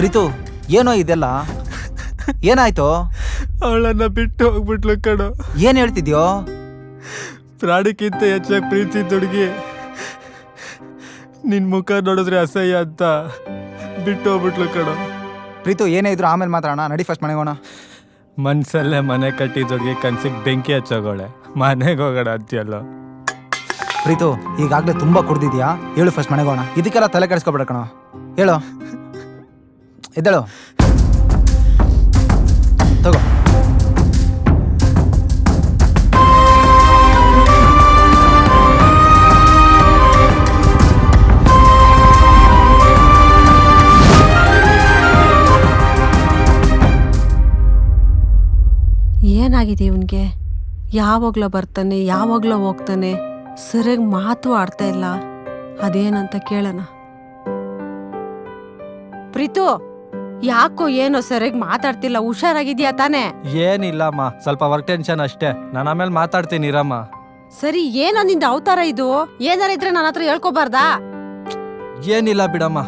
ಪ್ರೀತು ಏನೋ ಇದೆಲ್ಲ, ಏನಾಯ್ತು? ಅವಳನ್ನ ಬಿಟ್ಟು ಹೋಗ್ಬಿಟ್ಲು ಕಣೋ. ಏನ್ ಹೇಳ್ತಿದ್ಯೋ? ಪ್ರಾಣಕ್ಕಿಂತ ಹೆಚ್ಚಾಗಿ ಪ್ರೀತಿ ಹುಡುಗಿ ನಿನ್ ಮುಖ ನೋಡಿದ್ರೆ ಅಸಹ್ಯ ಅಂತ ಬಿಟ್ಟು ಹೋಗ್ಬಿಟ್ಲು ಕಣೋ. ಪ್ರೀತು ಏನೇ ಇದ್ರು ಆಮೇಲೆ ಮಾತಾಡೋಣ, ನಡಿ ಫಸ್ಟ್ ಮನೆಗೋಣ. ಮನ್ಸಲ್ಲೇ ಮನೆ ಕಟ್ಟಿದೊಡ್ಗೆ ಕನ್ಸಿಗೆ ಬೆಂಕಿ ಹಚ್ಚೋಗೋಳೆ, ಮನೆಗೆ ಹೋಗೋಣ ಅಂತೀಯಲ್ಲ. ಪ್ರೀತು ಈಗಾಗಲೇ ತುಂಬಾ ಕುಡ್ದಿದ್ಯಾ, ಹೇಳು ಫಸ್ಟ್ ಮನೆಗೋಣ. ಇದಕ್ಕೆಲ್ಲ ತಲೆ ಕೆಡಿಸ್ಕೊಬೇಡ ಕಣೋ, ಹೇಳು. ಎದ್ದೇಳು, ತಗೋ. ಏನಾಗಿದೆ ಇವನ್ಗೆ? ಯಾವಾಗ್ಲೋ ಬರ್ತಾನೆ, ಯಾವಾಗ್ಲೋ ಹೋಗ್ತಾನೆ, ಸರಿಯಾಗಿ ಮಾತು ಆಡ್ತಾ ಇಲ್ಲ. ಅದೇನಂತ ಕೇಳೋಣ. ಪ್ರೀತು, ಯಾಕೋ ಏನೋ ಸರಿಯಾಗಿ ಮಾತಾಡ್ತಿಲ್ಲ, ಹುಷಾರಾಗಿದ್ಯಾ ತಾನೇ? ಏನಿಲ್ಲಮ್ಮ, ಸ್ವಲ್ಪ ವರ್ಕ್ ಟೆನ್ಷನ್ ಅಷ್ಟೇ. ನಾನು ಆಮೇಲೆ ಮಾತಾಡ್ತೀನಿ ಇರಮ್ಮ. ಸರಿ, ಏನೋ ನಿಂದ ಅವತಾರ ಇದು? ಏನಾರ ಇದ್ರೆ ನನ್ನ ಹತ್ರ ಹೇಳ್ಕೊಬಾರ್ದಾ? ಏನಿಲ್ಲ ಬಿಡಮ್ಮ.